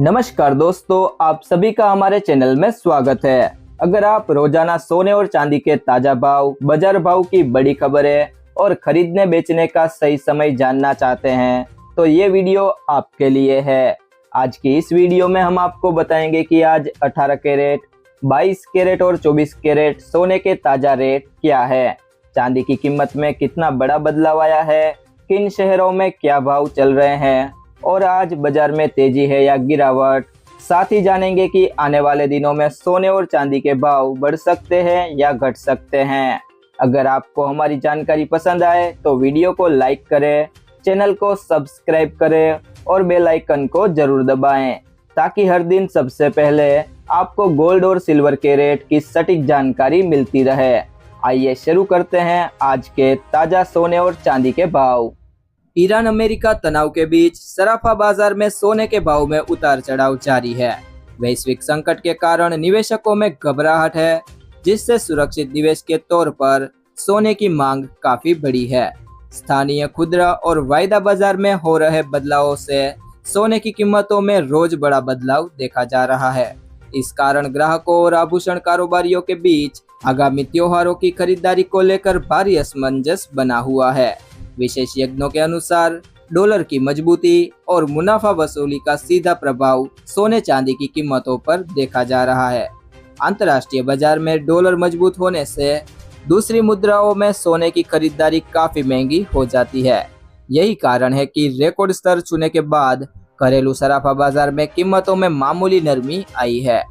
नमस्कार दोस्तों, आप सभी का हमारे चैनल में स्वागत है। अगर आप रोजाना सोने और चांदी के ताजा भाव, बाजार भाव की बड़ी खबरें और खरीदने बेचने का सही समय जानना चाहते हैं तो ये वीडियो आपके लिए है। आज की इस वीडियो में हम आपको बताएंगे कि आज 18 कैरेट, 22 कैरेट और 24 कैरेट सोने के ताजा रेट क्या है, चांदी की कीमत में कितना बड़ा बदलाव आया है, किन शहरों में क्या भाव चल रहे हैं और आज बाजार में तेजी है या गिरावट। साथ ही जानेंगे कि आने वाले दिनों में सोने और चांदी के भाव बढ़ सकते हैं या घट सकते हैं। अगर आपको हमारी जानकारी पसंद आए तो वीडियो को लाइक करें, चैनल को सब्सक्राइब करें और बेल आइकन को जरूर दबाएं ताकि हर दिन सबसे पहले आपको गोल्ड और सिल्वर के रेट की सटीक जानकारी मिलती रहे। आइए शुरू करते हैं आज के ताजा सोने और चांदी के भाव। ईरान अमेरिका तनाव के बीच सराफा बाजार में सोने के भाव में उतार चढ़ाव जारी है। वैश्विक संकट के कारण निवेशकों में घबराहट है, जिससे सुरक्षित निवेश के तौर पर सोने की मांग काफी बढ़ी है। स्थानीय खुदरा और वायदा बाजार में हो रहे बदलावों से सोने की कीमतों में रोज बड़ा बदलाव देखा जा रहा है। इस कारण ग्राहकों और आभूषण कारोबारियों के बीच आगामी त्योहारों की खरीदारी को लेकर भारी असमंजस बना हुआ है। विशेषज्ञों के अनुसार डॉलर की मजबूती और मुनाफा वसूली का सीधा प्रभाव सोने चांदी की कीमतों पर देखा जा रहा है। अंतर्राष्ट्रीय बाजार में डॉलर मजबूत होने से दूसरी मुद्राओं में सोने की खरीदारी काफी महंगी हो जाती है। यही कारण है कि रिकॉर्ड स्तर छूने के बाद घरेलू सराफा बाजार में कीमतों में मामूली नरमी आई है।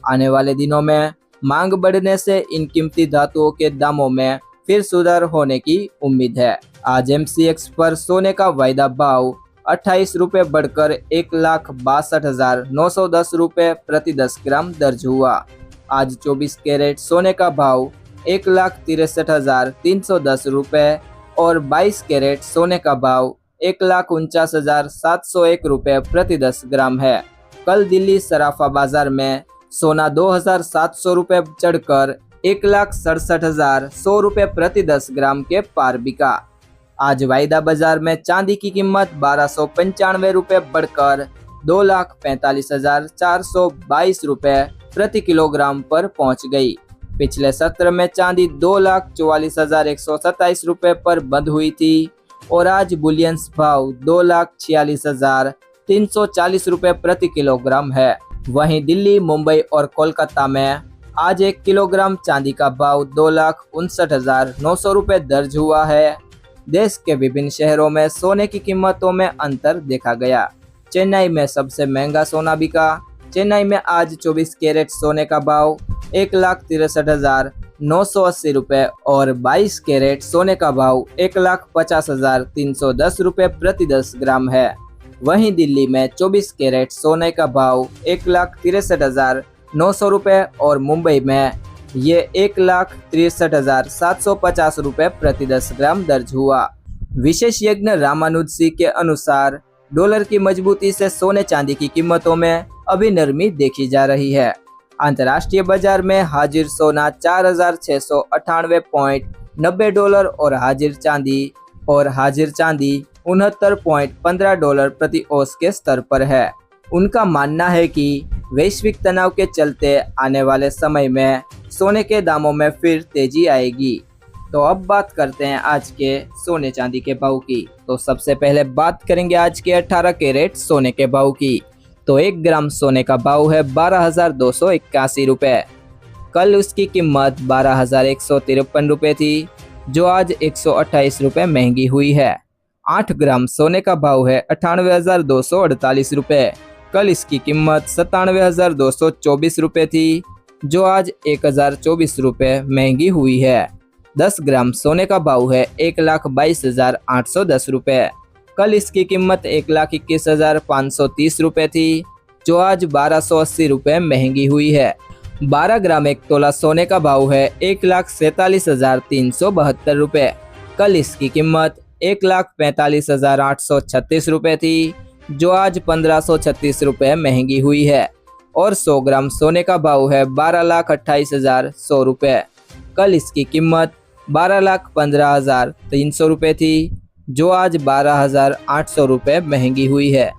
आने वाले दिनों में मांग बढ़ने से इन कीमती धातुओं के दामों में फिर सुधार होने की उम्मीद है। आज MCX पर सोने का वायदा भाव 28 रुपये बढ़कर 1,62,910 रुपये प्रति 10 ग्राम दर्ज हुआ। आज 24 कैरेट सोने का भाव 1,63,310 रुपये और 22 कैरेट सोने का भाव 1,49,701 रुपये प्रति 10 ग्राम है। कल दिल्ली सराफा बाजार में सोना 2,700 रुपये चढ़कर 1,67,100 रुपये प्रति 10 ग्राम के पार बिका। आज वायदा बाजार में चांदी की कीमत 1,295 रुपये बढ़कर 2,45,422 रुपये प्रति किलोग्राम पर पहुंच गई। पिछले सत्र में चांदी 2,44,127 रुपये पर बंद हुई थी और आज बुलियन भाव 2,46,340 रुपये प्रति किलोग्राम है। वहीं दिल्ली, मुंबई और कोलकाता में आज 1 किलोग्राम चांदी का भाव 2,59,900 रुपये दर्ज हुआ है। देश के विभिन्न शहरों में सोने की कीमतों में अंतर देखा गया। चेन्नई में सबसे महंगा सोना बिका। चेन्नई में आज 24 कैरेट सोने का भाव 1,63,980 रुपये और 22 कैरेट सोने का भाव 1,50,310 रुपये प्रति 10 ग्राम है। वहीं दिल्ली में 24 कैरेट सोने का भाव 1,63,900 रुपये और मुंबई में ये 1,63,750 रुपये प्रति 10 ग्राम दर्ज हुआ। विशेषज्ञ रामानुज के अनुसार डॉलर की मजबूती से सोने चांदी की कीमतों में अभी नरमी देखी जा रही है। अंतर्राष्ट्रीय बाजार में हाजिर सोना 4,698.90 डॉलर और हाजिर चांदी 69.15 डॉलर प्रति औंस के स्तर पर है। उनका मानना है कि वैश्विक तनाव के चलते आने वाले समय में सोने के दामों में फिर तेजी आएगी। तो अब बात करते हैं आज के सोने चांदी के भाव की। तो सबसे पहले बात करेंगे आज के 18 कैरेट सोने के भाव की। तो 1 ग्राम सोने का भाव है 12,281 रुपये। कल उसकी कीमत 12,153 रुपये थी, जो आज 128 रुपये महंगी हुई है। 8 ग्राम सोने का भाव है 98,248 रुपये। कल इसकी कीमत 97,224 रुपये थी, जो आज 1,024 रुपये महंगी हुई है। 10 ग्राम सोने का भाव है 1,22,810 रुपये। कल इसकी कीमत 1,21,530 रुपये थी, जो आज 1,280 रुपये महंगी हुई है। 12 ग्राम 1 तोला सोने का भाव है 1,47,372 रुपये। कल इसकी कीमत 1,45,836 रुपये थी, जो आज 1,536 रुपये महंगी हुई है। और 100 ग्राम सोने का भाव है 12,28,100 रुपये। कल इसकी कीमत 12,15,300 रुपये थी, जो आज 12,800 रुपये महंगी हुई है।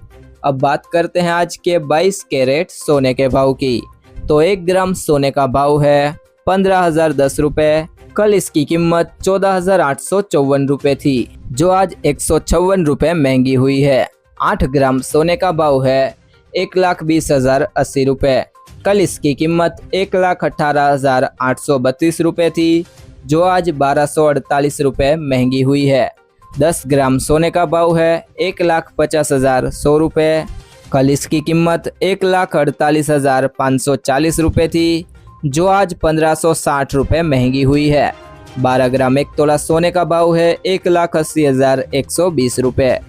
अब बात करते हैं आज के 22 कैरेट सोने के भाव की। तो 1 ग्राम सोने का भाव है 15,010 रुपए। कल इसकी कीमत 14,854 रुपए थी, जो आज 156 रुपए महंगी हुई है। 8 ग्राम सोने का भाव है 1,20,080 रुपए। कल इसकी कीमत 1,18,832 रुपए थी, जो आज 1,248 रुपए महंगी हुई है। 10 ग्राम सोने का भाव है 1,50,100 रुपए। कल इसकी कीमत 1,48,540 रुपए थी, जो आज 1,560 रुपए महंगी हुई है। 12 ग्राम 1 तोला सोने का भाव है 1,80,120 रुपए।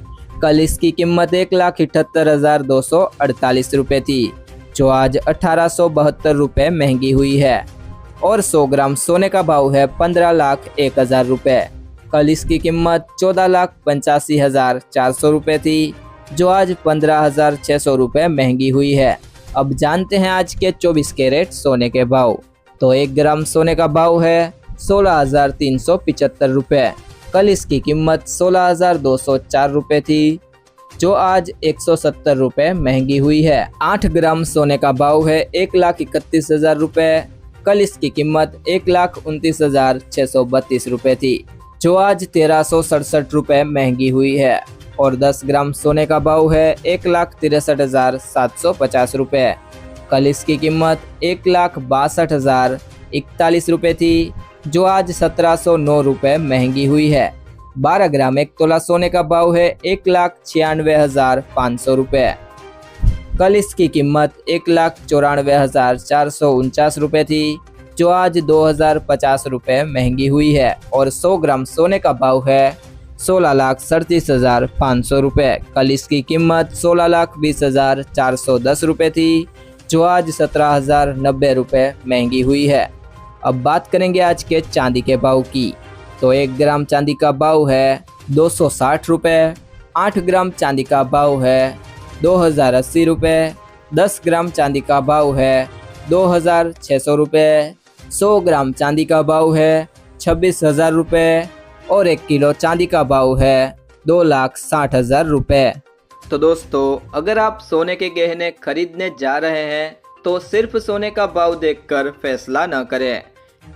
कल इसकी कीमत 1,78,248 रुपए थी, जो आज 1,872 रुपए महंगी हुई है। और 100 ग्राम सोने का भाव है 15,01,000 रुपए। कल इसकी कीमत 14,85,400 रुपए थी, जो आज 15,600 रुपए महंगी हुई है। अब जानते हैं आज के 24 कैरेट सोने के भाव। तो 1 ग्राम सोने का भाव है 16,375 रुपए। कल इसकी कीमत 16,204 रुपए थी, जो आज 170 रुपए महंगी हुई है। 8 ग्राम सोने का भाव है 1,31,000 रुपए। कल इसकी कीमत 1,29,632 रुपए थी, जो आज 1,367 रुपए महंगी हुई है। और 10 ग्राम सोने का भाव है 1,63,750 रुपए। कल इसकी कीमत 1,62,041 रुपए थी, जो आज 1,709 रुपए महंगी हुई है। 12 ग्राम 1 तोला सोने का भाव है 1,96,500 रुपए। कल इसकी कीमत 1,94,449 रुपए थी, जो आज 2,050 रुपए महंगी हुई है। और 100 ग्राम सोने का भाव है 16,37,500 रुपए। कल इसकी कीमत 16,20,410 रुपए थी, जो आज 17,090 रुपए महंगी हुई है। अब बात करेंगे आज के चांदी के भाव की। तो 1 ग्राम चांदी का भाव है 260 रुपए। 8 ग्राम चांदी का भाव है 2,080 रुपए। 10 ग्राम चांदी का भाव है 2,600 रुपए। 100 ग्राम चांदी का भाव है 26,000 रुपए। और 1 किलो चांदी का भाव है 2,60,000 रुपए। तो दोस्तों, अगर आप सोने के गहने खरीदने जा रहे हैं तो सिर्फ सोने का भाव देखकर फैसला न करें।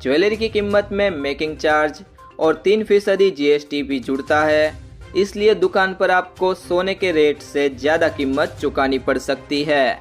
ज्वेलरी की कीमत में मेकिंग चार्ज और 3% GST भी जुड़ता है, इसलिए दुकान पर आपको सोने के रेट से ज़्यादा कीमत चुकानी पड़ सकती है।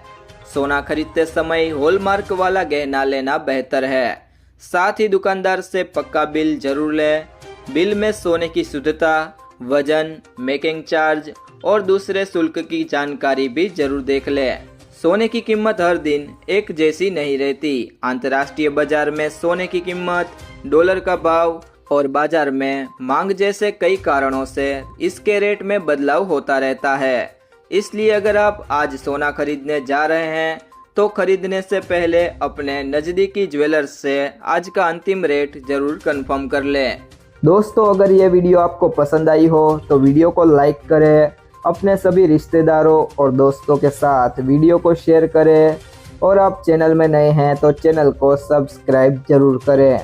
सोना खरीदते समय हॉलमार्क वाला गहना लेना बेहतर है। साथ ही दुकानदार से पक्का बिल जरूर लें। बिल में सोने की शुद्धता, वजन, मेकिंग चार्ज और दूसरे शुल्क की जानकारी भी जरूर देख लें। सोने की कीमत हर दिन एक जैसी नहीं रहती। अंतर्राष्ट्रीय बाजार में सोने की कीमत, डॉलर का भाव और बाजार में मांग जैसे कई कारणों से इसके रेट में बदलाव होता रहता है। इसलिए अगर आप आज सोना खरीदने जा रहे हैं तो खरीदने से पहले अपने नज़दीकी ज्वेलर्स से आज का अंतिम रेट जरूर कंफर्म कर लें। दोस्तों, अगर ये वीडियो आपको पसंद आई हो तो वीडियो को लाइक करें, अपने सभी रिश्तेदारों और दोस्तों के साथ वीडियो को शेयर करें और आप चैनल में नए हैं तो चैनल को सब्सक्राइब जरूर करें।